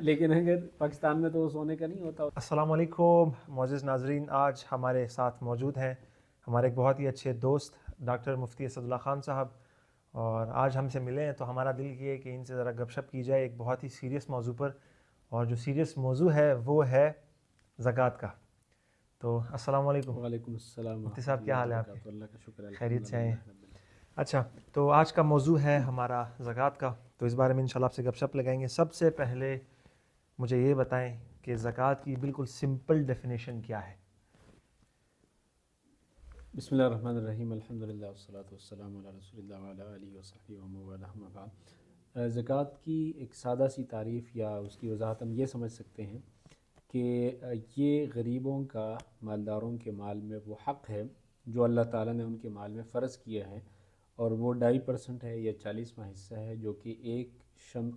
لیکن اگر پاکستان میں تو وہ سونے کا نہیں ہوتا. السلام علیکم معزز ناظرین، آج ہمارے ساتھ موجود ہیں ہمارے ایک بہت ہی اچھے دوست ڈاکٹر مفتی اسد اللہ خان صاحب، اور آج ہم سے ملے ہیں تو ہمارا دل کیے کہ ان سے ذرا گپ شپ کی جائے ایک بہت ہی سیریس موضوع پر، اور جو سیریس موضوع ہے وہ ہے زکوٰۃ کا۔ تو السلام علیکم وعلیکم السلام مفتی ورحمۃ صاحب، کیا اللہ حال ہے آپ کے؟ وبرکاتہ. اللہ کا شکر ہے، خیریت سے الحمدللہ ہیں؟ رب العالمین. اچھا، تو آج کا موضوع ہے ہمارا زکوٰۃ کا، تو اس بارے میں انشاءاللہ آپ سے گپ شپ لگائیں گے۔ سب سے پہلے مجھے یہ بتائیں کہ زکوٰۃ کی بالکل سمپل ڈیفینیشن کیا ہے؟ بسم اللہ الرحمن الرحیم، الحمدللہ والصلاۃ والسلام علی رسول اللہ وعلی آلہ وصحبہ ومن والہ اما بعد. زکوٰۃ کی ایک سادہ سی تعریف یا اس کی وضاحت ہم یہ سمجھ سکتے ہیں کہ یہ غریبوں کا مالداروں کے مال میں وہ حق ہے جو اللہ تعالیٰ نے ان کے مال میں فرض کیا ہے، اور وہ 2.5% ہے یا 40واں حصہ ہے جو کہ ایک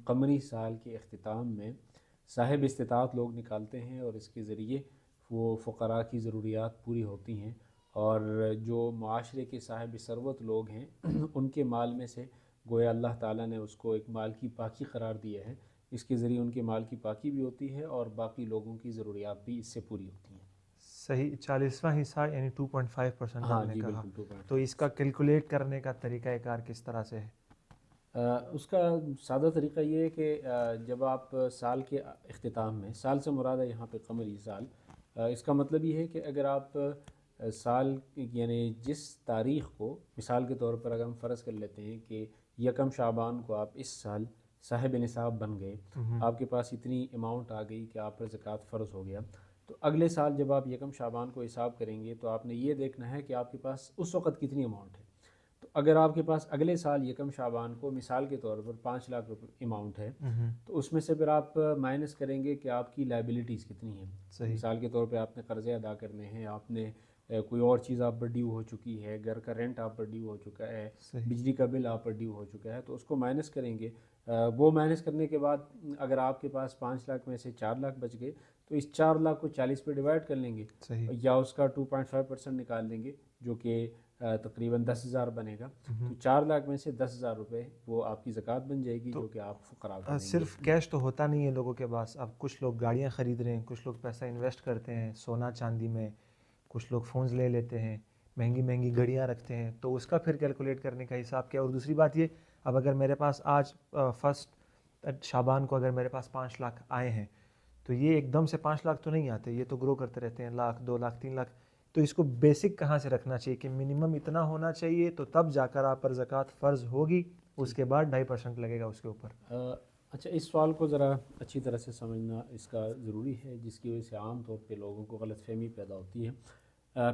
قمری سال کے اختتام میں صاحب استطاعت لوگ نکالتے ہیں، اور اس کے ذریعے وہ فقراء کی ضروریات پوری ہوتی ہیں، اور جو معاشرے کے صاحب ثروت لوگ ہیں ان کے مال میں سے گویا اللہ تعالیٰ نے اس کو ایک مال کی پاکی قرار دیا ہے. اس کے ذریعے ان کے مال کی پاکی بھی ہوتی ہے اور باقی لوگوں کی ضروریات بھی اس سے پوری ہوتی ہیں. صحیح، 40واں حصہ یعنی 2.5% آپ ہاں نے جی کہا، بالکل تو اس کا 2.5%. کیلکولیٹ کرنے کا طریقہ کار کس طرح سے ہے؟ اس کا سادہ طریقہ یہ ہے کہ جب آپ سال کے اختتام میں، سال سے مراد ہے یہاں پہ قمری سال، اس کا مطلب یہ ہے کہ اگر آپ سال یعنی جس تاریخ کو مثال کے طور پر اگر ہم فرض کر لیتے ہیں کہ 1 شعبان کو آپ اس سال صاحب نصاب بن گئے، آپ کے پاس اتنی اماؤنٹ آ گئی کہ آپ پر زکوٰۃ فرض ہو گیا، تو اگلے سال جب آپ 1 شعبان کو حساب کریں گے تو آپ نے یہ دیکھنا ہے کہ آپ کے پاس اس وقت کتنی اماؤنٹ ہے. تو اگر آپ کے پاس اگلے سال 1 شعبان کو مثال کے طور پر 5 لاکھ روپے اماؤنٹ ہے، تو اس میں سے پھر آپ مائنس کریں گے کہ آپ کی لائبلٹیز کتنی ہیں. صحیح. مثال کے طور پہ آپ نے قرضے ادا کرنے ہیں، آپ نے کوئی اور چیز آپ پر ڈیو ہو چکی ہے، گھر کا رینٹ آپ پر ڈیو ہو چکا ہے، صحیح. بجلی کا بل آپ پر ڈیو ہو چکا ہے، تو اس کو مائنس کریں گے. وہ مائنس کرنے کے بعد اگر آپ کے پاس 5 لاکھ میں سے 4 لاکھ بچ گئے تو اس 4 لاکھ کو 40 پہ ڈیوائڈ کر لیں گے، صحیح. یا اس کا 2.5% نکال دیں گے جو کہ تقریباً 10,000 بنے گا. تو 4 لاکھ میں سے 10,000 روپے وہ آپ کی زکوٰۃ بن جائے گی تو جو کہ آپ فقراء کو دیں گے. صرف کیش تو ہوتا نہیں ہے لوگوں کے پاس، اب کچھ لوگ گاڑیاں خرید رہے ہیں، کچھ لوگ پیسہ انویسٹ کرتے ہیں سونا چاندی میں، کچھ لوگ فونز لے لیتے ہیں، مہنگی مہنگی گھڑیاں رکھتے ہیں، تو اس کا پھر کیلکولیٹ کرنے کا حساب کیا؟ اور دوسری بات یہ، اب اگر میرے پاس آج فرسٹ شعبان کو اگر میرے پاس 5 لاکھ آئے ہیں، تو یہ ایک دم سے 5 لاکھ تو نہیں آتے، یہ تو گرو کرتے رہتے ہیں، لاکھ 2 لاکھ 3 لاکھ. تو اس کو بیسک کہاں سے رکھنا چاہیے کہ منیمم اتنا ہونا چاہیے تو تب جا کر آپ پر زکوٰۃ فرض ہوگی، اس کے بعد 2.5% لگے گا اس کے اوپر؟ اچھا، اس سوال کو ذرا اچھی طرح سے سمجھنا اس کا ضروری ہے، جس کی وجہ سے عام طور پہ لوگوں کو غلط فہمی پیدا ہوتی ہے.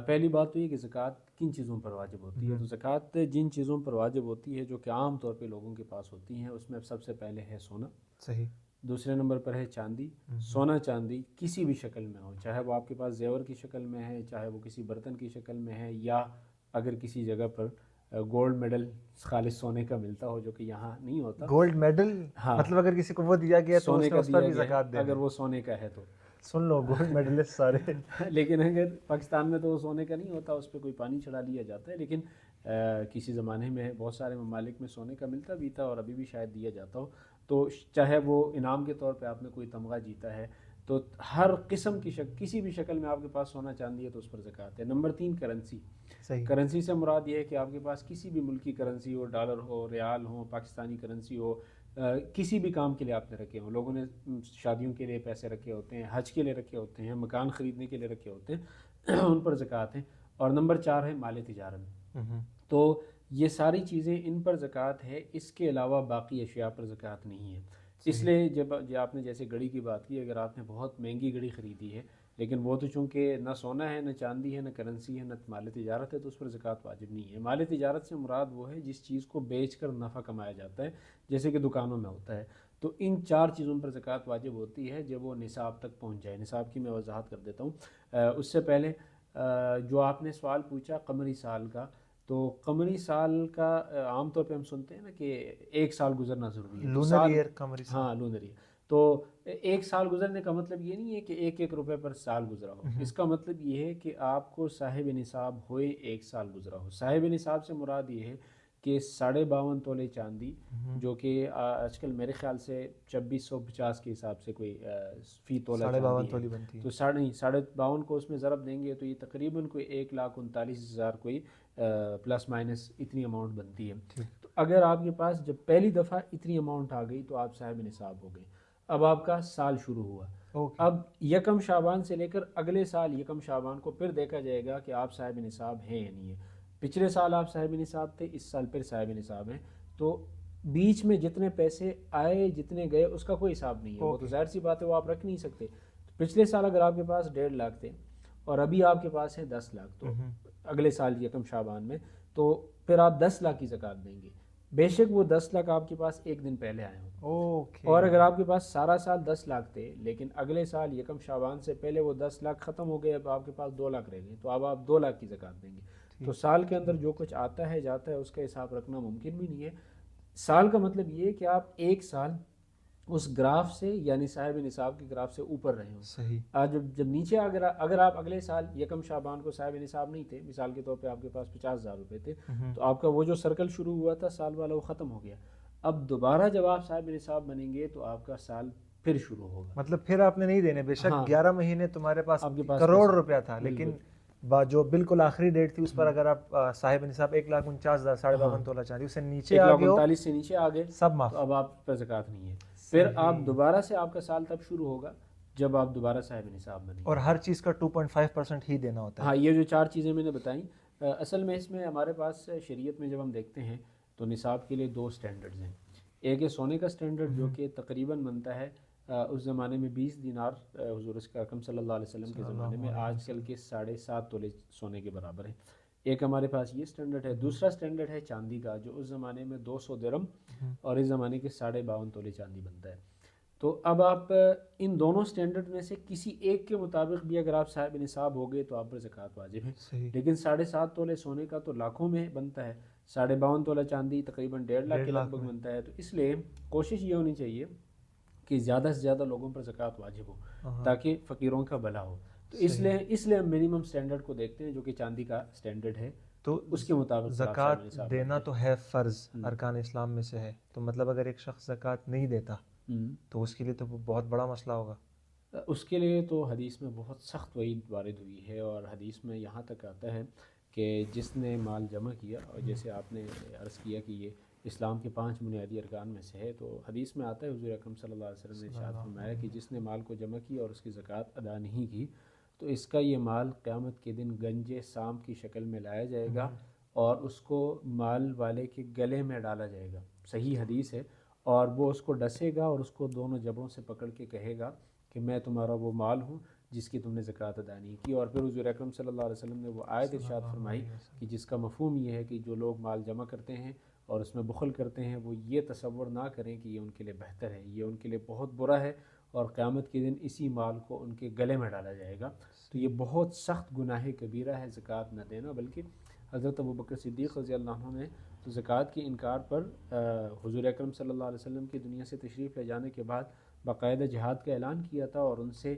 پہلی بات تو یہ کہ زکوٰۃ کن چیزوں پر واجب ہوتی ہے. تو زکوٰۃ جن چیزوں پر واجب ہوتی ہے جو کہ عام طور پہ لوگوں کے پاس ہوتی ہیں، اس میں سب سے پہلے ہے سونا. صحیح. دوسرے نمبر پر ہے چاندی. سونا چاندی کسی بھی شکل میں ہو، چاہے وہ آپ کے پاس زیور کی شکل میں ہے، چاہے وہ کسی برتن کی شکل میں ہے، یا اگر کسی جگہ پر گولڈ میڈل خالص سونے کا ملتا ہو جو کہ یہاں نہیں ہوتا. Gold medal? ہاں، مطلب اگر کسی کو وہ دیا گیا تو سونے اس نے کا اس پر دیا بھی گیا ہے زکوٰۃ دینی اگر ہے؟ وہ سونے کا ہے تو. سن لو گولڈ میڈلسٹ سارے. لیکن اگر پاکستان میں تو وہ سونے کا نہیں ہوتا، اس پہ کوئی پانی چڑھا لیا جاتا ہے. لیکن کسی زمانے میں بہت سارے ممالک میں سونے کا ملتا بھی تھا اور ابھی بھی شاید دیا جاتا ہو. تو چاہے وہ انعام کے طور پہ آپ نے کوئی تمغہ جیتا ہے، تو ہر قسم کی کسی بھی شکل میں آپ کے پاس سونا چاندی ہے تو اس پر زکوٰۃ ہے. Number 3 currency. صحیح. کرنسی سے مراد یہ ہے کہ آپ کے پاس کسی بھی ملک کی کرنسی ہو، ڈالر ہو، ریال ہو، پاکستانی کرنسی ہو، کسی بھی کام کے لیے آپ نے رکھے ہوں. لوگوں نے شادیوں کے لیے پیسے رکھے ہوتے ہیں، حج کے لیے رکھے ہوتے ہیں، مکان خریدنے کے لیے رکھے ہوتے ہیں، ان پر زکوٰۃ ہے. اور نمبر 4 ہے مال تجارت. تو یہ ساری چیزیں ان پر زکوٰۃ ہے، اس کے علاوہ باقی اشیاء پر زکوٰۃ نہیں ہے. اس لیے جب آپ نے جیسے گھڑی کی بات کی، اگر آپ نے بہت مہنگی گھڑی خریدی ہے لیکن وہ تو چونکہ نہ سونا ہے، نہ چاندی ہے، نہ کرنسی ہے، نہ مال تجارت ہے، تو اس پر زکوٰۃ واجب نہیں ہے. مال تجارت سے مراد وہ ہے جس چیز کو بیچ کر نفع کمایا جاتا ہے، جیسے کہ دکانوں میں ہوتا ہے. تو ان 4 چیزوں پر زکوٰۃ واجب ہوتی ہے جب وہ نصاب تک پہنچ جائے. نصاب کی میں وضاحت کر دیتا ہوں. اس سے پہلے جو آپ نے سوال پوچھا قمری سال کا، تو قمری سال کا عام طور پہ ہم سنتے ہیں نا کہ 1 سال گزرنا ضروری ہے. لونر ایئر، قمری سال. ہاں، لونر ایئر. تو 1 سال گزرنے کا مطلب یہ نہیں ہے کہ 1 روپے پر سال گزرا ہو. اس کا مطلب یہ ہے کہ آپ کو صاحب نصاب ہوئے 1 سال گزرا ہو. صاحب نصاب سے مراد یہ ہے کہ 52.5 تولے چاندی جو کہ آج کل میرے خیال سے 2650 کے حساب سے کوئی فی تولہ 52 چاندی تولی ہے، بنتی ہے. تو 52.5 کو اس میں ضرب دیں گے تو یہ تقریباً کوئی 1,39,000 کوئی پلس مائنس اتنی اماؤنٹ بنتی ہے. تو اگر آپ کے پاس جب پہلی دفعہ اتنی اماؤنٹ آ گئی تو آپ صاحب نصاب ہو گئے. اب آپ کا سال شروع ہوا. اب یکم شعبان سے لے کر اگلے سال یکم شعبان کو پھر دیکھا جائے گا کہ آپ صاحب نصاب ہیں یا نہیں ہے. پچھلے سال آپ صاحب نصاب تھے، اس سال پھر صاحب نصاب ہیں، تو بیچ میں جتنے پیسے آئے جتنے گئے اس کا کوئی حساب نہیں ہے. وہ تو ظاہر سی بات ہے، وہ آپ رکھ نہیں سکتے. پچھلے سال اگر آپ کے پاس 1.5 لاکھ تھے اور ابھی آپ کے پاس ہیں 10 لاکھ، تو اگلے سال یکم شعبان میں تو پھر آپ 10 لاکھ کی زکوٰۃ دیں گے. بے شک وہ 10 لاکھ آپ کے پاس ایک دن پہلے آئے ہوں. اور اگر آپ کے پاس سارا سال 10 لاکھ تھے لیکن اگلے سال یکم شعبان سے پہلے وہ 10 لاکھ ختم ہو گئے، اب آپ کے پاس 2 لاکھ رہ گئے، تو اب آپ 2 لاکھ کی زکوٰۃ دیں گے. تو سال کے اندر جو کچھ آتا ہے جاتا ہے اس کا حساب رکھنا ممکن بھی نہیں ہے. سال کا مطلب یہ کہ آپ ایک سال اس گراف سے یعنی صاحب نصاب کے گراف سے اوپر رہے ہوں. صحیح. آج جب نیچے اگر آپ اگلے سال یکم شعبان کو صاحب نصاب نہیں تھے، مثال کے طور پہ آپ کے پاس 50,000 روپے تھے، تو آپ کا وہ جو سرکل شروع ہوا تھا سال والا وہ ختم ہو گیا. اب دوبارہ جب آپ صاحب نصاب بنیں گے تو آپ کا سال پھر شروع ہوگا. مطلب پھر آپ نے نہیں دینے، بے شک 11 مہینے تمہارے پاس آپ کے پاس کروڑ روپیہ تھا، لیکن جو بالکل آخری ڈیٹ تھی اس پر اگر آپ صاحب نصاب 1,49,000 52 تولہ چاندی اس سے نیچے آ گئے، 1,39,000 سے نیچے آ گئے، سب معاف. تو اب آپ پر زکوٰۃ نہیں ہے. پھر آپ دوبارہ سے آپ کا سال تب شروع ہوگا جب آپ دوبارہ صاحب نصاب بنیں گے. اور ہر چیز کا 2.5% ہی دینا ہوتا ہے. ہاں، یہ جو 4 چیزیں میں نے بتائیں، اصل میں اس میں ہمارے پاس شریعت میں جب ہم دیکھتے ہیں تو نصاب کے لیے 2 سٹینڈرڈز ہیں. ایک ہے سونے کا سٹینڈرڈ جو کہ تقریباً بنتا ہے اس زمانے میں 20 دینار، حضور اکرم صلی اللہ علیہ وسلم کے زمانے میں آج کل کے 7.5 تولے سونے کے برابر ہے. ایک ہمارے پاس یہ سٹینڈرڈ ہے. دوسرا سٹینڈرڈ ہے چاندی کا، جو اس زمانے میں 200 درم اور اس زمانے کے 52.5 تولے چاندی بنتا ہے. تو اب آپ ان دونوں سٹینڈرڈ میں سے کسی ایک کے مطابق بھی اگر آپ صاحب نصاب ہو گئے تو آپ پر زکوٰۃ واجب ہے. لیکن 7.5 تولے سونے کا تو لاکھوں میں بنتا ہے، 52.5 تولہ چاندی تقریباً 1.5 لاکھ کے لگ بھگ بنتا ہے. تو اس لیے کوشش یہ ہونی چاہیے کہ زیادہ سے زیادہ لوگوں پر زکوٰۃ واجب ہو تاکہ فقیروں کا بھلا ہو. تو اس لیے ہم منیمم سٹینڈرڈ کو دیکھتے ہیں جو کہ چاندی کا سٹینڈرڈ ہے، تو اس کے مطابق زکوٰۃ دینا تو ہے فرض ارکان اسلام میں سے ہے. تو مطلب اگر ایک شخص زکوٰۃ نہیں دیتا تو اس کے لیے تو بہت بڑا مسئلہ ہوگا. اس کے لیے تو حدیث میں بہت سخت وعید وارد ہوئی ہے، اور حدیث میں یہاں تک آتا ہے کہ جس نے مال جمع کیا، اور جیسے آپ نے عرض کیا کہ یہ اسلام کے 5 بنیادی ارکان میں سے ہے، تو حدیث میں آتا ہے حضور اکرم صلی اللہ علیہ وسلم نے ارشاد فرمایا کہ جس نے مال کو جمع کیا اور اس کی زکوٰۃ ادا نہیں کی تو اس کا یہ مال قیامت کے دن گنج سام کی شکل میں لایا جائے گا اور اس کو مال والے کے گلے میں ڈالا جائے گا. صحیح حدیث ہے. اور وہ اس کو ڈسے گا اور اس کو دونوں جبڑوں سے پکڑ کے کہے گا کہ میں تمہارا وہ مال ہوں جس کی تم نے زکوٰۃ ادا نہیں کی. اور پھر حضور اکرم صلی اللہ علیہ وسلم نے وہ آیت ارشاد فرمائی کہ جس کا مفہوم یہ ہے کہ جو لوگ مال جمع کرتے ہیں اور اس میں بخل کرتے ہیں وہ یہ تصور نہ کریں کہ یہ ان کے لیے بہتر ہے، یہ ان کے لیے بہت برا ہے، اور قیامت کے دن اسی مال کو ان کے گلے میں ڈالا جائے گا. تو یہ بہت سخت گناہ کبیرہ ہے زکوٰۃ نہ دینا. بلکہ حضرت ابوبکر صدیق رضی اللہ عنہ نے تو زکوٰۃ کے انکار پر حضور اکرم صلی اللہ علیہ وسلم کی دنیا سے تشریف لے جانے کے بعد باقاعدہ جہاد کا اعلان کیا تھا اور ان سے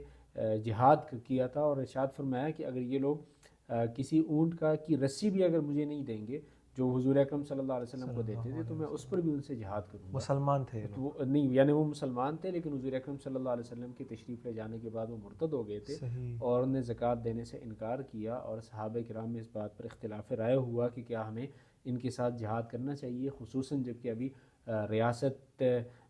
جہاد کیا تھا، اور ارشاد فرمایا کہ اگر یہ لوگ کسی اونٹ کی رسی بھی اگر مجھے نہیں دیں گے جو حضور اکرم صلی اللہ علیہ وسلم کو دیتے تھے تو میں اس پر بھی ان سے جہاد کروں گا. مسلمان تھے وہ نہیں، یعنی وہ مسلمان تھے لیکن حضور اکرم صلی اللہ علیہ وسلم کی تشریف لے جانے کے بعد وہ مرتد ہو گئے تھے اور انہوں نے زکوٰۃ دینے سے انکار کیا. اور صحابہ کرام میں اس بات پر اختلاف رائے ہوا کہ کیا ہمیں ان کے ساتھ جہاد کرنا چاہیے، خصوصاً جب کہ ابھی ریاست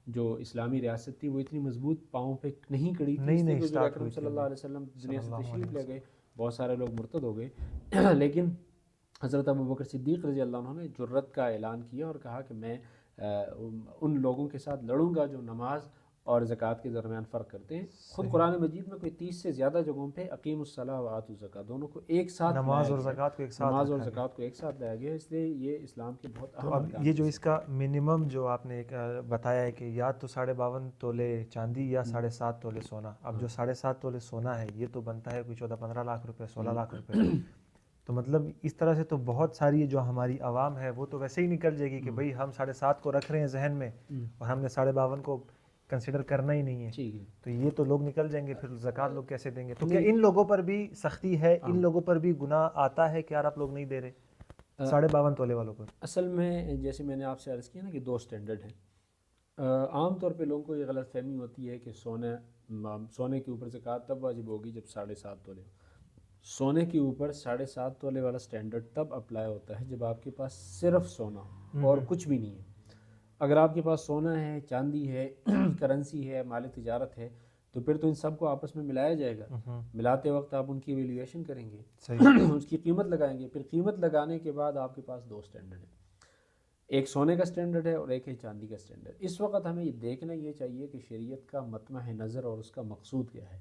جو اسلامی ریاست تھی وہ اتنی مضبوط پاؤں پہ نہیں کڑی تھی. اس لیے حضور اکرم صلی اللہ علیہ وسلم دنیا سے تشریف لے گئے، بہت سارے لوگ مرتد ہو گئے. لیکن حضرت ابوبکر صدیق رضی اللہ عنہ نے جرت کا اعلان کیا اور کہا کہ میں ان لوگوں کے ساتھ لڑوں گا جو نماز اور زکوٰۃ کے درمیان فرق کرتے ہیں. خود قرآن مجید میں کوئی 30 سے زیادہ جگہوں پہ اقیم الصلاۃ و آتوا الزکوٰۃ دونوں کو ایک ساتھ نماز اور زکوٰۃ کو ایک ساتھ نماز اور زکوٰۃ کو ایک ساتھ لایا گیا. اس لیے یہ اسلام کے بہت اہم اب یہ جو اس کا منیمم جو آپ نے بتایا ہے کہ یا تو 52.5 تولے چاندی یا 7.5 تولے سونا. اب جو 7.5 تولے سونا ہے یہ تو بنتا ہے کوئی 14-15 لاکھ روپے، 16 لاکھ روپے. تو مطلب اس طرح سے تو بہت ساری جو ہماری عوام ہے وہ تو ویسے ہی نکل جائے گی کہ بھئی ہم 7.5 کو رکھ رہے ہیں ذہن میں اور ہم نے 52.5 کو کنسیڈر کرنا ہی نہیں ہے. تو یہ تو لوگ نکل جائیں گے، پھر زکوٰۃ لوگ کیسے دیں گے؟ تو کیا ان لوگوں پر بھی سختی ہے؟ ان لوگوں پر بھی گناہ آتا ہے کہ یار آپ لوگ نہیں دے رہے؟ 52.5 تولے والوں پر؟ اصل میں جیسے میں نے آپ سے عرض کیا نا کہ دو سٹینڈرڈ ہیں. عام طور پہ لوگوں کو یہ غلط فہمی ہوتی ہے کہ سونے کے اوپر زکوٰۃ تب واجب ہوگی جب 7.5 تولے. سونے کے اوپر 7.5 تولے والا سٹینڈرڈ تب اپلائی ہوتا ہے جب آپ کے پاس صرف سونا ہو اور کچھ بھی نہیں ہے. اگر آپ کے پاس سونا ہے، چاندی ہے، کرنسی ہے، مال تجارت ہے، تو پھر تو ان سب کو آپس میں ملایا جائے گا. ملاتے وقت آپ ان کی ایویلیویشن کریں گے، اس کی قیمت لگائیں گے. پھر قیمت لگانے کے بعد آپ کے پاس دو سٹینڈرڈ ہیں، ایک سونے کا سٹینڈرڈ ہے اور ایک ہے چاندی کا سٹینڈرڈ. اس وقت ہمیں یہ دیکھنا یہ چاہیے کہ شریعت کا مطمع نظر اور اس کا مقصود کیا ہے.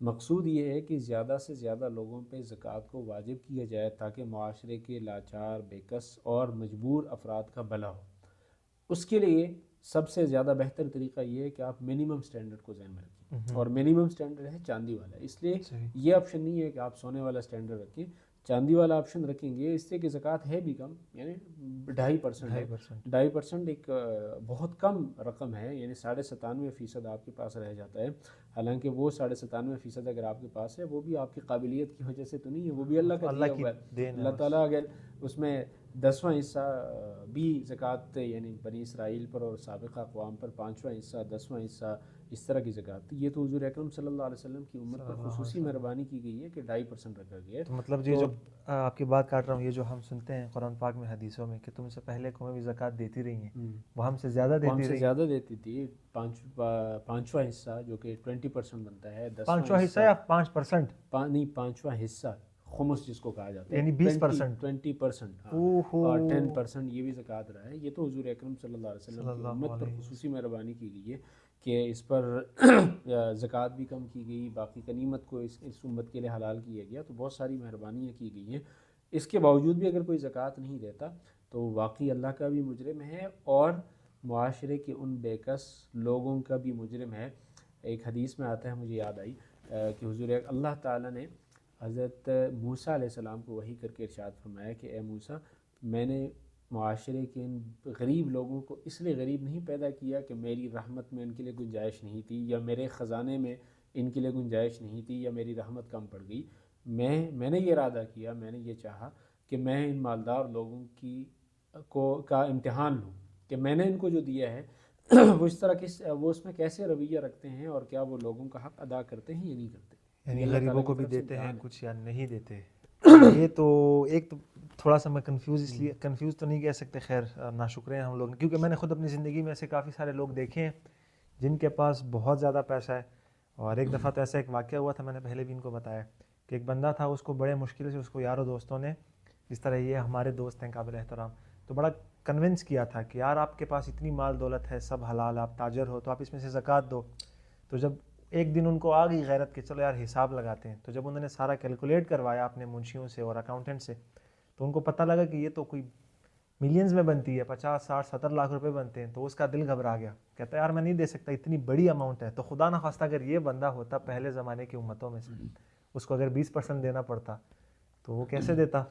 مقصود یہ ہے کہ زیادہ سے زیادہ لوگوں پہ زکوٰۃ کو واجب کیا جائے تاکہ معاشرے کے لاچار، بےکس اور مجبور افراد کا بھلا ہو. اس کے لیے سب سے زیادہ بہتر طریقہ یہ ہے کہ آپ منیمم سٹینڈرڈ کو ذہن میں رکھیں، اور منیمم سٹینڈرڈ ہے چاندی والا. اس لیے یہ آپشن نہیں ہے کہ آپ سونے والا سٹینڈرڈ رکھیں، چاندی والا آپشن رکھیں گے. اس سے کہ زکوٰۃ ہے بھی کم، یعنی 2.5% ہے. 2.5% ایک بہت کم رقم ہے، یعنی 97.5% آپ کے پاس رہ جاتا ہے. حالانکہ وہ 97.5% اگر آپ کے پاس ہے وہ بھی آپ کی قابلیت کی وجہ سے تو نہیں ہے، وہ بھی اللہ کا دیا ہوا ہے. اللہ تعالیٰ اگر اس میں 10واں حصہ بھی زکوٰۃ یعنی بنی اسرائیل پر اور سابقہ اقوام پر 5واں حصہ، 10واں حصہ اس طرح کی زکوٰۃ، یہ تو حضور اکرم صلی اللہ علیہ وسلم کی امت پر خصوصی مہربانی کی گئی ہے کہ 2.5% رکھا گیا ہے. تو مطلب یہ جو آپ کی بات کاٹ رہا ہوں، یہ جو ہم سنتے ہیں قرآن پاک میں، حدیثوں میں، کہ تم سے پہلے قومیں بھی زکوٰۃ دیتی رہی ہیں، وہ ہم سے زیادہ دیتی تھی. 5واں حصہ جو کہ 20% بنتا ہے، 5واں حصہ یا 5%؟ نہیں، 5واں حصہ خمس جس کو کہا جاتا ہے، یعنی 20%، 20% اور 10% یہ بھی زکوٰۃ رہا ہے. یہ تو حضور اکرم صلی اللہ علیہ وسلم کی امت پر خصوصی مہربانی کی گئی ہے کہ اس پر زکوٰۃ بھی کم کی گئی، باقی غنیمت کو اس امت کے لیے حلال کیا گیا. تو بہت ساری مہربانیاں کی گئی ہیں. اس کے باوجود بھی اگر کوئی زکوٰۃ نہیں دیتا تو واقعی اللہ کا بھی مجرم ہے اور معاشرے کے ان بےکس لوگوں کا بھی مجرم ہے. ایک حدیث میں آتا ہے، مجھے یاد آئی کہ حضور اللہ تعالیٰ نے حضرت موسیٰ علیہ السلام کو وحی کر کے ارشاد فرمایا کہ اے موسیٰ، میں نے معاشرے کے ان غریب لوگوں کو اس لیے غریب نہیں پیدا کیا کہ میری رحمت میں ان کے لیے گنجائش نہیں تھی، یا میرے خزانے میں ان کے لیے گنجائش نہیں تھی، یا میری رحمت کم پڑ گئی. میں نے یہ ارادہ کیا، میں نے یہ چاہا کہ میں ان مالدار لوگوں کا امتحان لوں کہ میں نے ان کو جو دیا ہے وہ اس طرح وہ اس میں کیسے رویہ رکھتے ہیں اور کیا وہ لوگوں کا حق ادا کرتے ہیں یا نہیں کرتے. یعنی غریبوں کو بھی دیتے ہیں کچھ یا نہیں دیتے. یہ تو ایک تو تھوڑا سا میں کنفیوز تو نہیں کہہ سکتے، خیر ناشکرے ہیں ہم لوگ، کیونکہ میں نے خود اپنی زندگی میں ایسے کافی سارے لوگ دیکھے ہیں جن کے پاس بہت زیادہ پیسہ ہے. اور ایک دفعہ تو ایسا ایک واقعہ ہوا تھا، میں نے پہلے بھی ان کو بتایا کہ ایک بندہ تھا، اس کو بڑے مشکل سے اس کو یاروں دوستوں نے، اس طرح یہ ہمارے دوست ہیں قابل احترام، تو بڑا کنونس کیا تھا کہ یار آپ کے پاس اتنی مال دولت ہے، سب حلال، آپ تاجر ہو، تو آپ اس میں سے زکوٰۃ دو. تو جب ایک دن ان کو آ گئی غیرت کہ چلو یار حساب لگاتے ہیں، تو جب انہوں نے سارا کیلکولیٹ کروایا اپنے منشیوں سے اور اکاؤنٹنٹ سے، تو ان کو پتہ لگا کہ یہ تو کوئی ملینز میں بنتی ہے، 50 60 70 لاکھ روپے بنتے ہیں. تو اس کا دل گھبرا گیا، کہتا ہے یار میں نہیں دے سکتا، اتنی بڑی اماؤنٹ ہے. تو خدا نہ خواستہ اگر یہ بندہ ہوتا پہلے زمانے کی امتوں میں سے، اس کو اگر 20% دینا پڑتا تو وہ کیسے دیتا.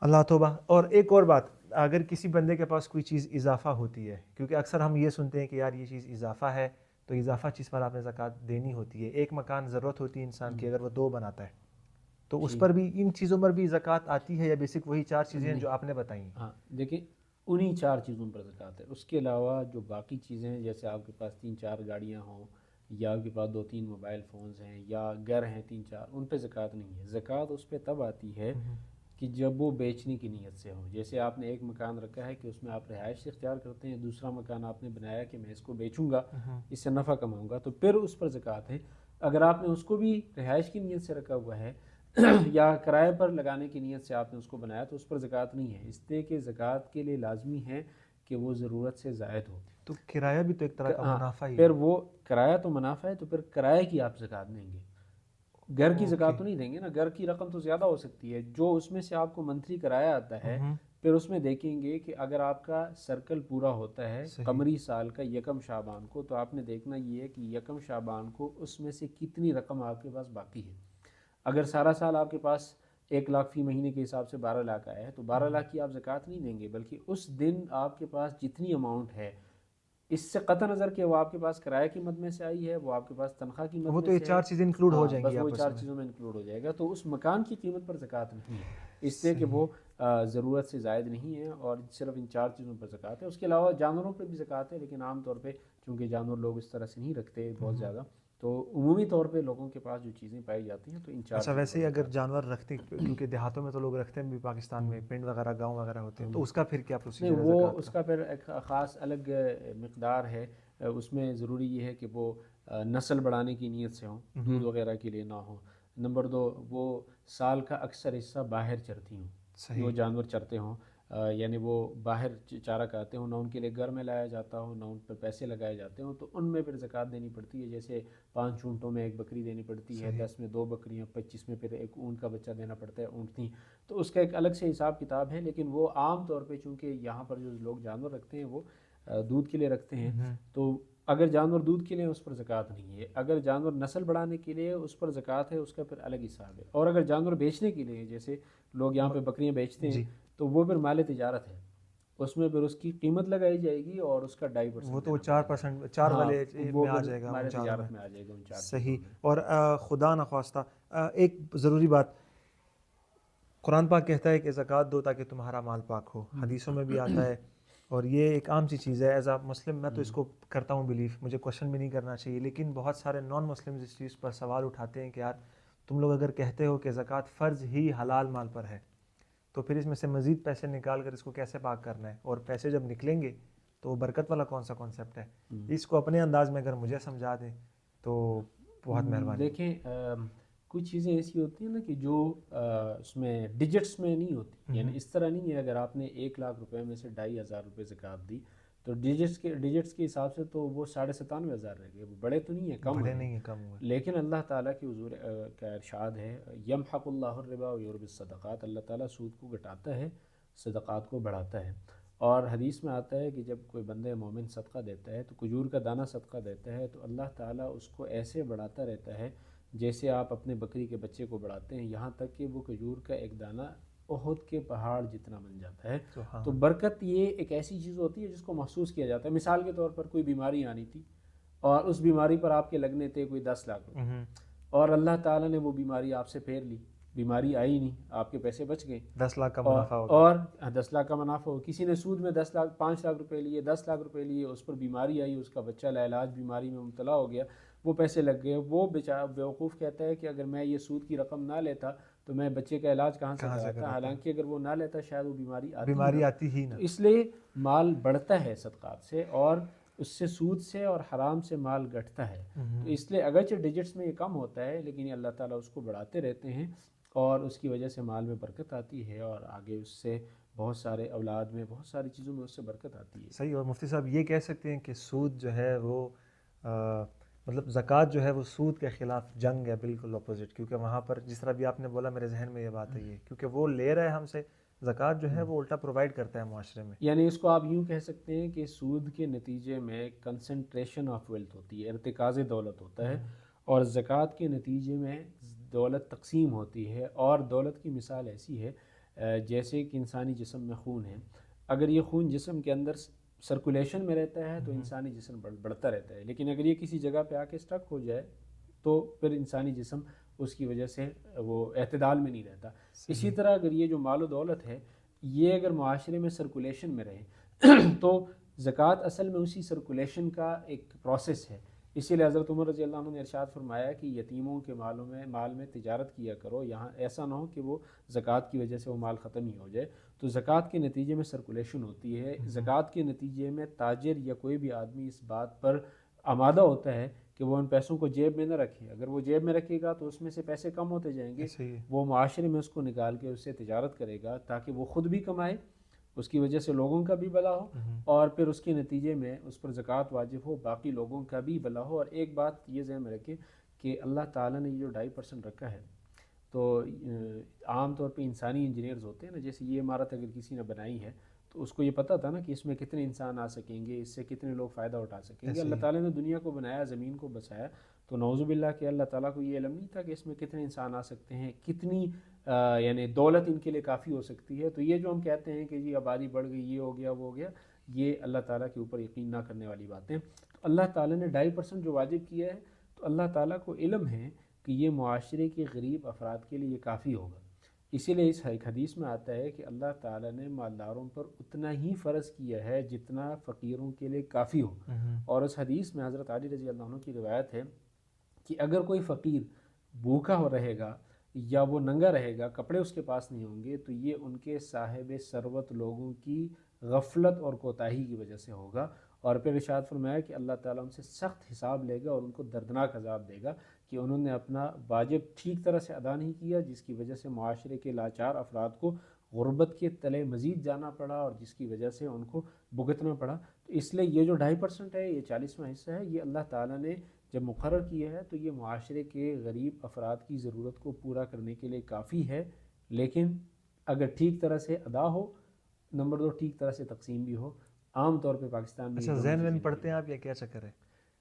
اللہ توبہ. اور ایک اور بات، اگر کسی بندے کے پاس کوئی چیز اضافہ ہوتی ہے، کیونکہ اکثر ہم یہ سنتے ہیں کہ یار یہ چیز اضافہ ہے، تو اضافہ چیز پر آپ نے زکوٰۃ دینی ہوتی ہے. ایک مکان ضرورت ہوتی ہے انسان کی، اگر وہ 2 بناتا ہے تو اس پر بھی، ان چیزوں پر بھی زکوٰۃ آتی ہے یا بیسک وہی 4 چیزیں ہیں جو آپ نے بتائیں؟ ہاں دیکھیں، انہی 4 چیزوں پر زکوٰۃ ہے. اس کے علاوہ جو باقی چیزیں ہیں، جیسے آپ کے پاس 3-4 گاڑیاں ہوں، یا آپ کے پاس 2-3 موبائل فونز ہیں، یا گھر ہیں 3-4، ان پہ زکوٰۃ نہیں ہے. زکوٰۃ اس پہ تب آتی ہے کہ جب وہ بیچنے کی نیت سے ہو. جیسے آپ نے ایک مکان رکھا ہے کہ اس میں آپ رہائش اختیار کرتے ہیں، دوسرا مکان آپ نے بنایا کہ میں اس کو بیچوں گا، اس سے نفع کماؤں گا، تو پھر اس پر زکوٰۃ ہے. اگر آپ نے اس کو بھی رہائش کی نیت سے رکھا ہوا ہے یا کرائے پر لگانے کی نیت سے آپ نے اس کو بنایا، تو اس پر زکوٰۃ نہیں ہے. اس لیے کہ زکوٰۃ کے لیے لازمی ہے کہ وہ ضرورت سے زائد ہو. تو کرایہ بھی تو ایک طرح کا منافع ہی ہے. پھر وہ کرایہ تو منافع ہے، تو پھر کرائے کی آپ زکوٰۃ دیں گے، گھر کی زکوٰۃ تو نہیں دیں گے نا. گھر کی رقم تو زیادہ ہو سکتی ہے. جو اس میں سے آپ کو منتھلی کرایہ آتا ہے، پھر اس میں دیکھیں گے کہ اگر آپ کا سرکل پورا ہوتا ہے قمری سال کا 1 شعبان کو، تو آپ نے دیکھنا یہ ہے کہ 1 شعبان کو اس میں سے کتنی رقم آپ کے پاس باقی ہے. اگر سارا سال آپ کے پاس 1 لاکھ فی مہینے کے حساب سے 12 لاکھ آیا ہے، تو 12 لاکھ کی آپ زکوٰۃ نہیں دیں گے، بلکہ اس دن آپ کے پاس جتنی اماؤنٹ ہے، اس سے قطع نظر کہ وہ آپ کے پاس کرایہ کی مد میں سے آئی ہے، وہ آپ کے پاس تنخواہ کی مد میں سے ہے، وہ تو یہ 4 چیزیں انکلوڈ ہو جائیں گی، بس وہ 4 چیزوں میں انکلوڈ ہو جائے گا. تو اس مکان کی قیمت پر زکوٰۃ نہیں ہے، اس سے کہ وہ ضرورت سے زائد نہیں ہے، اور صرف ان 4 چیزوں پر زکوٰۃ ہے۔ اس کے علاوہ جانوروں پر بھی زکوٰۃ ہے، لیکن عام طور پہ چونکہ جانور لوگ اس طرح سے نہیں رکھتے بہت زیادہ، تو عمومی طور پہ لوگوں کے پاس جو چیزیں پائی جاتی ہیں تو ان 4 اچھا چیزوں ویسے پر ہی اگر زکوٰۃ ہے۔ جانور رکھتے کیونکہ دیہاتوں میں تو لوگ رکھتے ہیں بھی پاکستان میں پنڈ وغیرہ گاؤں وغیرہ ہوتے ہیں، تو اس کا پھر کیا نہیں، پروسیجر ہے وہ زکوٰۃ اس کا؟ کا پھر ایک خاص الگ مقدار ہے، اس میں ضروری یہ ہے کہ وہ نسل بڑھانے کی نیت سے ہوں، دودھ وغیرہ کے لیے نہ ہوں۔ نمبر 2، وہ سال کا اکثر حصہ باہر چرتی ہوں، صحیح۔ وہ جانور چرتے ہوں، یعنی وہ باہر چارہ کھاتے ہوں، نہ ان کے لیے گھر میں لایا جاتا ہو، نہ ان پر پیسے لگائے جاتے ہوں، تو ان میں پھر زکوٰۃ دینی پڑتی ہے۔ جیسے 5 اونٹوں میں 1 بکری دینی پڑتی ہے، 10 میں 2 بکریاں، 25 میں پھر 1 اونٹ کا بچہ دینا پڑتا ہے، اونٹنی، تو اس کا ایک الگ سے حساب کتاب ہے۔ لیکن وہ عام طور پہ چونکہ یہاں پر جو لوگ جانور رکھتے ہیں وہ دودھ کے لیے رکھتے ہیں، تو اگر جانور دودھ کے لیے اس پر زکوٰۃ نہیں ہے۔ اگر جانور نسل بڑھانے کے لیے اس پر زکوٰۃ ہے، اس کا پھر الگ حساب ہے۔ اور اگر جانور بیچنے کے لیے، جیسے لوگ یہاں پہ بکریاں بیچتے ہیں، جی تو وہ پھر مال تجارت ہے، اس میں پھر اس کی قیمت لگائی جائے گی اور اس کا 2.5% وہ تو دینا پڑے گا۔ 4%، 4 ہاں، والے وہ میں آ پھر جائے گا، ان مال 4 میں۔ تجارت میں آ جائے گا ان 4 چیزوں صحیح۔ میں۔ اور خدا نخواستہ ایک ضروری بات، قرآن پاک کہتا ہے کہ زکوٰۃ دو تاکہ تمہارا مال پاک ہو، حدیثوں میں بھی آتا ہے، اور یہ ایک عام سی چیز ہے۔ ایز اے مسلم میں تو اس کو کرتا ہوں بلیف، مجھے کوشچن بھی نہیں کرنا چاہیے، لیکن بہت سارے نان مسلم اس چیز پر سوال اٹھاتے ہیں کہ یار تم لوگ اگر کہتے ہو کہ زکوٰۃ فرض ہی حلال مال پر ہے، تو پھر اس میں سے مزید پیسے نکال کر اس کو کیسے پاک کرنا ہے، اور پیسے جب نکلیں گے تو وہ برکت والا کون سا کانسیپٹ ہے؟ اس کو اپنے انداز میں اگر مجھے سمجھا دیں تو بہت مہربانی۔ دیکھیں، کچھ چیزیں ایسی ہوتی ہیں نا کہ جو اس میں ڈیجٹس میں نہیں ہوتی، یعنی اس طرح نہیں ہے اگر آپ نے 1 لاکھ روپے میں سے 2,500 روپے زکوٰۃ دی تو ڈیجٹس کے حساب سے تو وہ 97,500 رہ گئے، وہ بڑے تو نہیں ہیں، کم بڑے ہیں، نہیں ہیں، کم ہوئے۔ لیکن اللہ تعالیٰ کی حضور کا ارشاد ہے، یمحق اللہ الربا ویربی الصدقات، اللہ تعالیٰ سود کو گھٹاتا ہے، صدقات کو بڑھاتا ہے۔ اور حدیث میں آتا ہے کہ جب کوئی بندہ مومن صدقہ دیتا ہے تو کھجور کا دانہ صدقہ دیتا ہے تو اللہ تعالیٰ اس کو ایسے بڑھاتا رہتا ہے جیسے آپ اپنے بکری کے بچے کو بڑھاتے ہیں، یہاں تک کہ وہ کھجور کا ایک دانہ احد کے پہاڑ جتنا بن جاتا ہے۔ تو برکت یہ ایک ایسی چیز ہوتی ہے جس کو محسوس کیا جاتا ہے۔ مثال کے طور پر کوئی بیماری آنی تھی اور اس بیماری پر آپ کے لگنے تھے کوئی 10 لاکھ روپے، اور اللہ تعالیٰ نے وہ بیماری آپ سے پھیر لی، بیماری آئی نہیں، آپ کے پیسے بچ گئے، 10 لاکھ کا منافع ہوگا، اور 10 لاکھ کا منافع ہو۔ کسی نے سود میں 5 لاکھ روپے لیے، 10 لاکھ روپے لیے، اس پر بیماری آئی، اس کا بچہ لاعلاج بیماری میں مبتلا ہو گیا، وہ پیسے لگ گئے، وہ بیچارہ بیوقوف کہتا ہے کہ اگر میں یہ سود کی رقم نہ لیتا تو میں بچے کا علاج کہاں سے کراتا، حالانکہ اگر وہ نہ لیتا شاید وہ بیماری آتی ہی نہ۔ اس لیے مال بڑھتا ہے صدقات سے، اور اس سے سود سے اور حرام سے مال گھٹتا ہے۔ تو اس لیے اگرچہ ڈیجٹس میں یہ کم ہوتا ہے لیکن یہ اللہ تعالیٰ اس کو بڑھاتے رہتے ہیں، اور اس کی وجہ سے مال میں برکت آتی ہے، اور آگے اس سے بہت سارے اولاد میں، بہت ساری چیزوں میں اس سے برکت آتی ہے۔ صحیح۔ اور مفتی صاحب یہ کہہ سکتے ہیں کہ سود جو ہے وہ مطلب زکوٰۃ جو ہے وہ سود کے خلاف جنگ ہے، بالکل اپوزٹ، کیونکہ وہاں پر جس طرح بھی آپ نے بولا میرے ذہن میں یہ بات آئی ہے، کیونکہ وہ لے رہا ہے ہم سے، زکوٰۃ جو ہے وہ الٹا پرووائڈ کرتا ہے معاشرے میں۔ یعنی اس کو آپ یوں کہہ سکتے ہیں کہ سود کے نتیجے میں کنسنٹریشن آف ویلتھ ہوتی ہے، ارتکاز دولت ہوتا ہے، اور زکوٰۃ کے نتیجے میں دولت تقسیم ہوتی ہے۔ اور دولت کی مثال ایسی ہے جیسے کہ انسانی جسم میں خون ہے، اگر یہ خون جسم کے اندر سرکولیشن میں رہتا ہے تو انسانی جسم بڑھتا رہتا ہے، لیکن اگر یہ کسی جگہ پہ آ کے اسٹک ہو جائے تو پھر انسانی جسم اس کی وجہ سے وہ اعتدال میں نہیں رہتا۔ اسی طرح اگر یہ جو مال و دولت ہے یہ اگر معاشرے میں سرکولیشن میں رہے تو زکوٰۃ اصل میں اسی سرکولیشن کا ایک پروسیس ہے۔ اسی لیے حضرت عمر رضی اللہ عنہ نے ارشاد فرمایا کہ یتیموں کے مال میں تجارت کیا کرو، یہاں ایسا نہ ہو کہ وہ زکوٰۃ کی وجہ سے وہ مال ختم ہی ہو جائے۔ تو زکوٰۃ کے نتیجے میں سرکولیشن ہوتی ہے، زکوٰۃ کے نتیجے میں تاجر یا کوئی بھی آدمی اس بات پر آمادہ ہوتا ہے کہ وہ ان پیسوں کو جیب میں نہ رکھے، اگر وہ جیب میں رکھے گا تو اس میں سے پیسے کم ہوتے جائیں گے، وہ معاشرے میں اس کو نکال کے اس سے تجارت کرے گا تاکہ وہ خود بھی کمائے، اس کی وجہ سے لوگوں کا بھی بھلا ہو، اور پھر اس کے نتیجے میں اس پر زکوٰۃ واجب ہو، باقی لوگوں کا بھی بھلا ہو۔ اور ایک بات یہ ذہن میں رکھیں کہ اللہ تعالیٰ نے یہ جو 2.5% رکھا ہے، تو عام طور پہ انسانی انجینئرز ہوتے ہیں نا، جیسے یہ عمارت اگر کسی نے بنائی ہے تو اس کو یہ پتہ تھا نا کہ اس میں کتنے انسان آ سکیں گے، اس سے کتنے لوگ فائدہ اٹھا سکیں گے۔ اللہ تعالیٰ نے دنیا کو بنایا، زمین کو بسایا، تو نعوذ باللہ کہ اللہ تعالیٰ کو یہ علم نہیں تھا کہ اس میں کتنے انسان آ سکتے ہیں، کتنی یعنی دولت ان کے لیے کافی ہو سکتی ہے۔ تو یہ جو ہم کہتے ہیں کہ جی آبادی بڑھ گئی، یہ ہو گیا وہ ہو گیا، یہ اللہ تعالیٰ کے اوپر یقین نہ کرنے والی باتیں۔ تو اللہ تعالیٰ نے 2.5% جو واجب کیا ہے تو اللہ تعالیٰ کو علم ہے کہ یہ معاشرے کے غریب افراد کے لیے یہ کافی ہوگا، اسی لیے اس ایک حدیث میں آتا ہے کہ اللہ تعالیٰ نے مالداروں پر اتنا ہی فرض کیا ہے جتنا فقیروں کے لیے کافی ہو. اور اس حدیث میں حضرت علی رضی اللہ عنہ کی روایت ہے کہ اگر کوئی فقیر بھوکا ہو رہے گا یا وہ ننگا رہے گا، کپڑے اس کے پاس نہیں ہوں گے، تو یہ ان کے صاحب ثروت لوگوں کی غفلت اور کوتاہی کی وجہ سے ہوگا. اور پھر ارشاد فرمایا کہ اللہ تعالیٰ ان سے سخت حساب لے گا اور ان کو دردناک عذاب دے گا کہ انہوں نے اپنا واجب ٹھیک طرح سے ادا نہیں کیا، جس کی وجہ سے معاشرے کے لاچار افراد کو غربت کے تلے مزید جانا پڑا اور جس کی وجہ سے ان کو بھگتنا پڑا. تو اس لیے یہ جو 2.5% ہے، یہ 40واں حصہ ہے، یہ اللہ تعالیٰ نے جب مقرر کیا ہے تو یہ معاشرے کے غریب افراد کی ضرورت کو پورا کرنے کے لیے کافی ہے. لیکن اگر ٹھیک طرح سے ادا ہو، نمبر 2 ٹھیک طرح سے تقسیم بھی ہو. عام طور پہ پاکستان میں اچھا ذہن وہن پڑھتے ہیں آپ یا کیا چکر ہے؟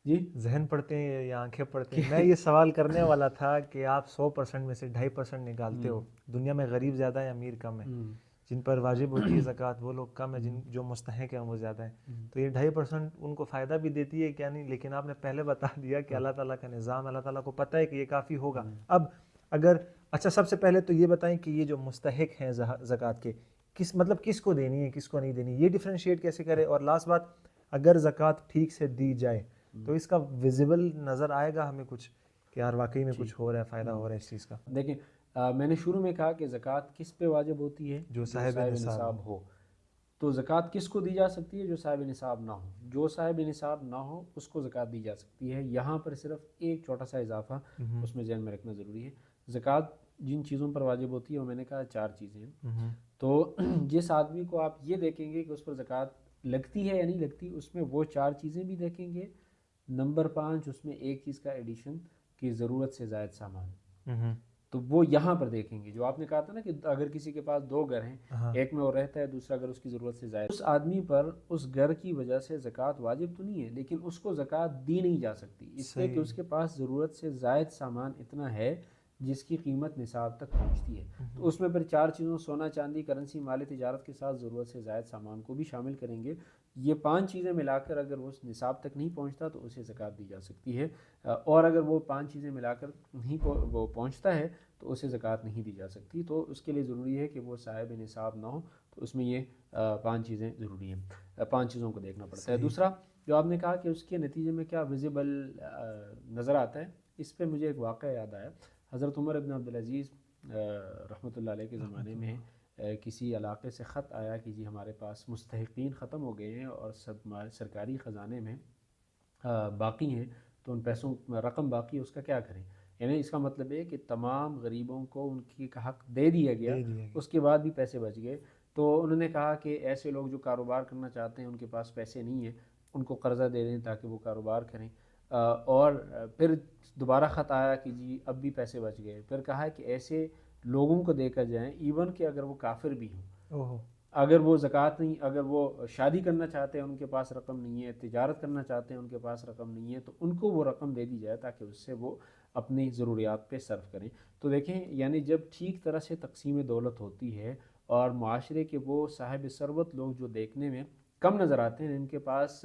جی ذہن پڑھتے ہیں یا آنکھیں پڑھتے ہیں؟ میں یہ سوال کرنے والا تھا کہ آپ 100% میں سے 2.5% نکالتے ہو. دنیا میں غریب زیادہ ہے، امیر کم ہے. جن پر واجب ہوتی ہے زکوٰۃ وہ لوگ کم ہے، جو مستحق ہیں وہ زیادہ ہیں. تو یہ 2.5% ان کو فائدہ بھی دیتی ہے کیا نہیں؟ لیکن آپ نے پہلے بتا دیا کہ اللہ تعالیٰ کا نظام، اللہ تعالیٰ کو پتہ ہے کہ یہ کافی ہوگا. اب اگر اچھا سب سے پہلے تو یہ بتائیں کہ یہ جو مستحق ہیں زکوٰۃ کے، کس کو دینی ہے، کس کو نہیں دینی، یہ ڈیفرینشیٹ کیسے کرے؟ اور لاسٹ بات، اگر زکوٰۃ ٹھیک سے دی جائے تو اس کا ویزیبل نظر آئے گا ہمیں کچھ کہ یار واقعی میں کچھ ہو رہا ہے، فائدہ ہو رہا ہے اس چیز کا؟ دیکھیں میں نے شروع میں کہا کہ زکوٰۃ کس پہ واجب ہوتی ہے؟ جو صاحب نصاب ہو. تو زکوٰۃ کس کو دی جا سکتی ہے؟ جو صاحب نصاب نہ ہو. جو صاحب نصاب نہ ہو اس کو زکوٰۃ دی جا سکتی ہے. یہاں پر صرف ایک چھوٹا سا اضافہ اس میں ذہن میں رکھنا ضروری ہے. زکوٰۃ جن چیزوں پر واجب ہوتی ہے وہ میں نے کہا 4 چیزیں ہیں. تو جس آدمی کو آپ یہ دیکھیں گے کہ اس پر زکوٰۃ لگتی ہے یا نہیں لگتی، اس میں وہ 4 چیزیں بھی دیکھیں گے. نمبر 5 اس میں ایک چیز کا ایڈیشن کہ ضرورت سے زائد سامان، تو وہ یہاں پر دیکھیں گے. جو آپ نے کہا تھا نا کہ اگر کسی کے پاس 2 گھر ہیں، ایک میں وہ رہتا ہے، دوسرا گھر اس کی ضرورت سے زائد، اس آدمی پر اس گھر کی وجہ سے زکوٰۃ واجب تو نہیں ہے، لیکن اس کو زکوٰۃ دی نہیں جا سکتی اس لیے کہ اس کے پاس ضرورت سے زائد سامان اتنا ہے جس کی قیمت نصاب تک پہنچتی ہے. تو اس میں پھر 4 چیزوں، سونا چاندی، کرنسی، مال تجارت کے ساتھ ضرورت سے زائد سامان کو بھی شامل کریں گے. یہ 5 چیزیں ملا کر اگر وہ نصاب تک نہیں پہنچتا تو اسے زکوٰۃ دی جا سکتی ہے. اور اگر وہ 5 چیزیں ملا کر نہیں وہ پہنچتا ہے تو اسے زکوٰۃ نہیں دی جا سکتی. تو اس کے لیے ضروری ہے کہ وہ صاحب نصاب نہ ہو. تو اس میں یہ 5 چیزیں ضروری ہیں، 5 چیزوں کو دیکھنا پڑتا ہے. دوسرا جو آپ نے کہا کہ اس کے نتیجے میں کیا ویزیبل نظر آتا ہے، اس پہ مجھے ایک واقعہ یاد آیا. حضرت عمر ابن عبدالعزیز رحمۃ اللہ علیہ کے زمانے میں کسی علاقے سے خط آیا کہ جی ہمارے پاس مستحقین ختم ہو گئے ہیں اور سرکاری خزانے میں باقی ہیں، تو ان پیسوں رقم باقی ہے، اس کا کیا کریں؟ یعنی اس کا مطلب ہے کہ تمام غریبوں کو ان کی حق دے دیا گیا، اس کے بعد بھی پیسے بچ گئے. تو انہوں نے کہا کہ ایسے لوگ جو کاروبار کرنا چاہتے ہیں ان کے پاس پیسے نہیں ہیں، ان کو قرضہ دے دیں تاکہ وہ کاروبار کریں. اور پھر دوبارہ خط آیا کہ جی اب بھی پیسے بچ گئے. پھر کہا کہ ایسے لوگوں کو دے کر جائیں ایون کہ اگر وہ کافر بھی ہوں، اگر وہ زکوٰۃ نہیں، اگر وہ شادی کرنا چاہتے ہیں ان کے پاس رقم نہیں ہے، تجارت کرنا چاہتے ہیں ان کے پاس رقم نہیں ہے، تو ان کو وہ رقم دے دی جائے تاکہ اس سے وہ اپنی ضروریات پہ صرف کریں. تو دیکھیں یعنی جب ٹھیک طرح سے تقسیم دولت ہوتی ہے اور معاشرے کے وہ صاحب ثروت لوگ جو دیکھنے میں کم نظر آتے ہیں، ان کے پاس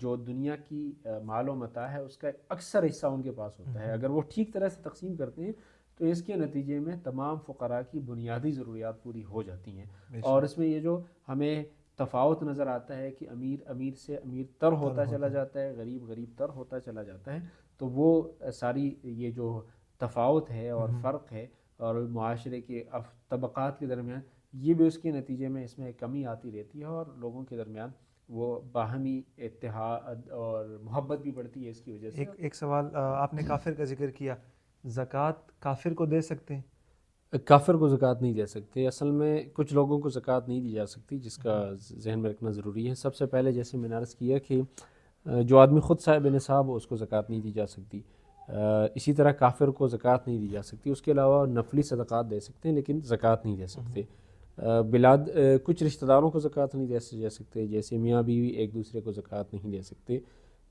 جو دنیا کی مال و متاع ہے اس کا اکثر حصہ ان کے پاس ہوتا ہے، اگر وہ ٹھیک طرح سے تقسیم کرتے ہیں تو اس کے نتیجے میں تمام فقراء کی بنیادی ضروریات پوری ہو جاتی ہیں. اور اس میں یہ جو ہمیں تفاوت نظر آتا ہے کہ امیر سے امیر تر ہوتا چلا جاتا ہے، غریب غریب تر ہوتا چلا جاتا ہے، تو وہ ساری یہ جو تفاوت ہے اور فرق ہے اور معاشرے کے طبقات کے درمیان، یہ بھی اس کے نتیجے میں اس میں کمی آتی رہتی ہے اور لوگوں کے درمیان وہ باہمی اتحاد اور محبت بھی بڑھتی ہے اس کی وجہ سے. ایک سوال، آپ نے کافر کا ذکر کیا، زکوٰۃ کافر کو دے سکتے ہیں؟ کافر کو زکوٰۃ نہیں دے سکتے. اصل میں کچھ لوگوں کو زکوٰۃ نہیں دی جا سکتی جس کا ذہن میں رکھنا ضروری ہے. سب سے پہلے جیسے میں نے عرض کیا کہ جو آدمی خود صاحب نصاب ہو اس کو زکوٰۃ نہیں دی جا سکتی. اسی طرح کافر کو زکوٰۃ نہیں دی جا سکتی. اس کے علاوہ نفلی صدقات دے سکتے ہیں لیکن زکوٰۃ نہیں دے سکتے. کچھ رشتہ داروں کو زکوٰۃ نہیں دے سکتے، جیسے میاں بیوی ایک دوسرے کو زکوٰۃ نہیں دے سکتے.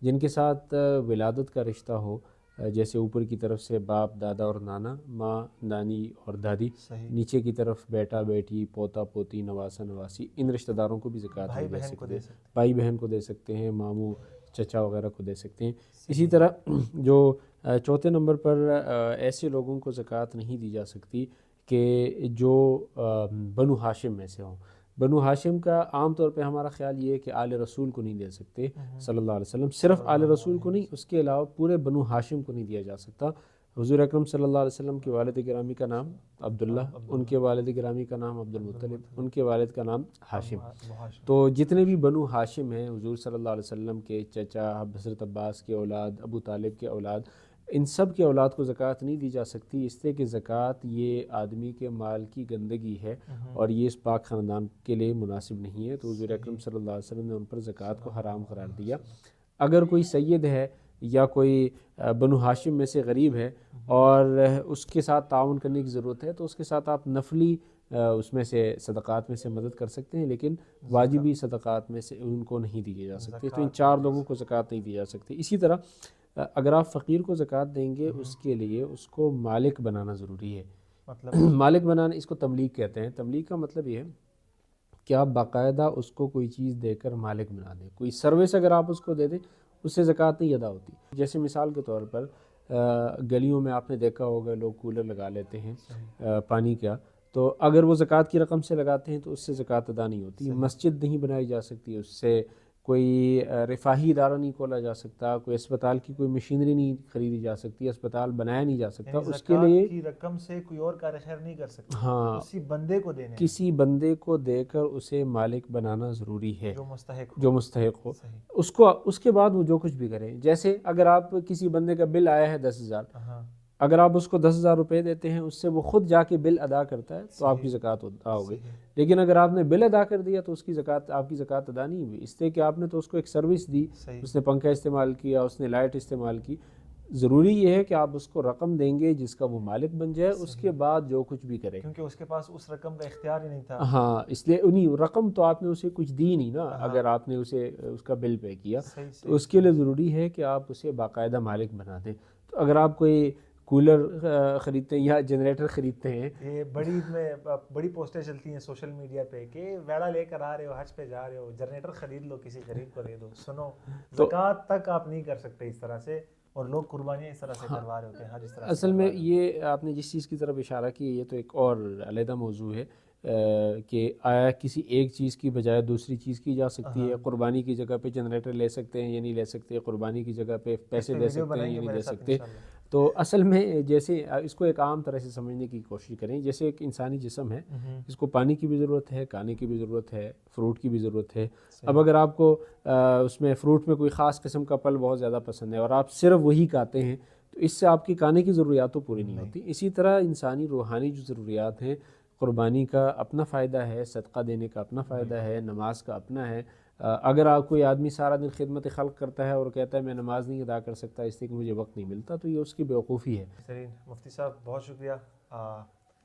جن کے ساتھ ولادت کا رشتہ ہو، جیسے اوپر کی طرف سے باپ دادا اور نانا، ماں نانی اور دادی، نیچے کی طرف بیٹا بیٹی پوتا پوتی نواسا نواسی، ان رشتہ داروں کو بھی زکوٰۃ نہیں دے سکتے. بھائی بہن کو دے سکتے ہیں، ماموں چچا وغیرہ کو دے سکتے ہیں. اسی طرح جو چوتھے نمبر پر ایسے لوگوں کو زکوٰۃ نہیں دی جا سکتی کہ جو بنو ہاشم میں سے ہوں. بنو ہاشم کا عام طور پہ ہمارا خیال یہ ہے کہ آل رسول کو نہیں دے سکتے صلی اللہ علیہ وسلم، صرف آل رسول کو نہیں، اس کے علاوہ پورے بنو ہاشم کو نہیں دیا جا سکتا. حضور اکرم صلی اللہ علیہ وسلم کے والد گرامی کا نام عبداللہ، ان کے والد گرامی کا نام عبد المطلب، ان کے والد کا نام ہاشم. تو جتنے بھی بنو ہاشم ہیں حضور صلی اللہ علیہ وسلم کے چچا، حضرت عباس کے اولاد، ابو طالب کے اولاد، ان سب کے اولاد کو زکوٰۃ نہیں دی جا سکتی، اس لیے کہ زکوٰۃ یہ آدمی کے مال کی گندگی ہے اور یہ اس پاک خاندان کے لیے مناسب نہیں ہے. تو حضور اکرم صلی اللہ علیہ وسلم نے ان پر زکوٰۃ کو حرام قرار دیا. اگر کوئی سید ہے یا کوئی بنو ہاشم میں سے غریب ہے اور اس کے ساتھ تعاون کرنے کی ضرورت ہے تو اس کے ساتھ آپ نفلی اس میں سے صدقات میں سے مدد کر سکتے ہیں، لیکن واجبی صدقات میں سے ان کو نہیں دیے جا سکتے. تو ان 4 لوگوں کو زکوٰۃ نہیں دی جا سکتی. اسی طرح اگر آپ فقیر کو زکوٰۃ دیں گے اس کے لیے اس کو مالک بنانا ضروری ہے. مطلب مالک بنانا، اس کو تملیک کہتے ہیں. تملیک کا مطلب یہ ہے کہ آپ باقاعدہ اس کو کوئی چیز دے کر مالک بنا دیں. کوئی سروس اگر آپ اس کو دے دیں اس سے زکوٰۃ نہیں ادا ہوتی. جیسے مثال کے طور پر گلیوں میں آپ نے دیکھا ہوگا لوگ کولر لگا لیتے ہیں پانی کا، تو اگر وہ زکوٰۃ کی رقم سے لگاتے ہیں تو اس سے زکوٰۃ ادا نہیں ہوتی. مسجد نہیں بنائی جا سکتی اس سے، کوئی رفاہی ادارہ نہیں کھولا جا سکتا، کوئی اسپتال کی کوئی مشینری نہیں خریدی جا سکتی، اسپتال بنایا نہیں جا سکتا. اس کے لیے کی رقم سے کوئی اور کار خیر نہیں کر سکتا. ہاں، کسی بندے کو دینے، کسی بندے کو دے کر اسے مالک بنانا ضروری ہے جو مستحق ہو. اس کے بعد وہ جو کچھ بھی کریں. جیسے اگر آپ کسی بندے کا بل آیا ہے 10,000، اگر آپ اس کو 10,000 روپے دیتے ہیں، اس سے وہ خود جا کے بل ادا کرتا ہے تو آپ کی زکوٰۃ ادا ہو گئی. لیکن اگر آپ نے بل ادا کر دیا تو اس کی زکوٰۃ، آپ کی زکوٰۃ ادا نہیں ہوئی، اس لیے کہ آپ نے تو اس کو ایک سروس دی، اس نے پنکھا استعمال کیا، اس نے لائٹ استعمال کی. ضروری یہ ہے کہ آپ اس کو رقم دیں گے جس کا وہ مالک بن جائے، اس کے بعد جو کچھ بھی کرے، کیونکہ اس کے پاس اس رقم کا اختیار ہی نہیں تھا. ہاں، اس لیے انہیں رقم تو آپ نے اسے کچھ دی نہیں نا. اگر آپ نے اسے اس کا بل پے کیا تو اس کے لیے ضروری ہے کہ آپ اسے باقاعدہ مالک بنا دیں. تو اگر آپ کوئی کولر خریدتے ہیں یا جنریٹر خریدتے ہیں، یہ بڑی پوسٹیں چلتی ہیں سوشل میڈیا پہ کہ ویڑا لے کر آ رہے ہو، حج پہ جا رہے ہو، جنریٹر خرید لو، کسی غریب کو دے دو. سنو، زکوٰۃ تک آپ نہیں کر سکتے اس طرح سے، اور لوگ قربانیاں اس طرح سے کروا رہے ہوتے ہیں. جس طرح اصل میں یہ آپ نے جس چیز کی طرف اشارہ کی، یہ تو ایک اور علیحدہ موضوع ہے کہ آیا کسی ایک چیز کی بجائے دوسری چیز کی جا سکتی ہے. قربانی کی جگہ پہ جنریٹر لے سکتے ہیں یا نہیں لے سکتے، قربانی کی جگہ پہ پیسے دے سکتے ہیں یا نہیں دے سکتے. تو اصل میں جیسے اس کو ایک عام طرح سے سمجھنے کی کوشش کریں، جیسے ایک انسانی جسم ہے، اس کو پانی کی بھی ضرورت ہے، کھانے کی بھی ضرورت ہے، فروٹ کی بھی ضرورت ہے. اب اگر آپ کو اس میں فروٹ میں کوئی خاص قسم کا پھل بہت زیادہ پسند ہے اور آپ صرف وہی کھاتے ہیں تو اس سے آپ کی کھانے کی ضروریات تو پوری نہیں ہوتی. اسی طرح انسانی روحانی جو ضروریات ہیں، قربانی کا اپنا فائدہ ہے، صدقہ دینے کا اپنا فائدہ ہے، نماز کا اپنا ہے. اگر آپ کوئی آدمی سارا دن خدمت خلق کرتا ہے اور کہتا ہے میں نماز نہیں ادا کر سکتا اس لیے کہ مجھے وقت نہیں ملتا، تو یہ اس کی بیوقوفی ہے. مفتی صاحب بہت شکریہ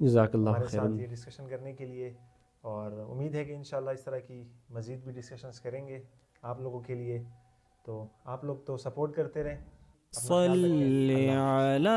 جزاک اللہ ہمارے خیراً ساتھ یہ ڈسکشن کرنے کے لیے، اور امید ہے کہ انشاءاللہ اس طرح کی مزید بھی ڈسکشنز کریں گے آپ لوگوں کے لیے. تو آپ لوگ تو سپورٹ کرتے رہیں. صلی علی